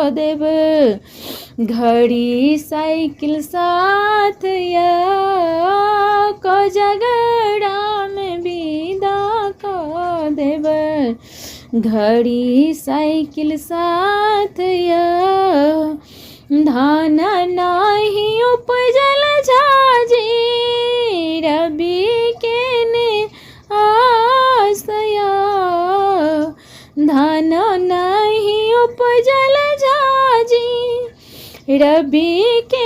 देव। घड़ी साइकिल साथ या को झगड़ा में विदा क देव। घड़ी साइकिल साथ या धान नाही उपजल झाजी रवि के ने आसया। धान नहीं उपजल झाजी रवि के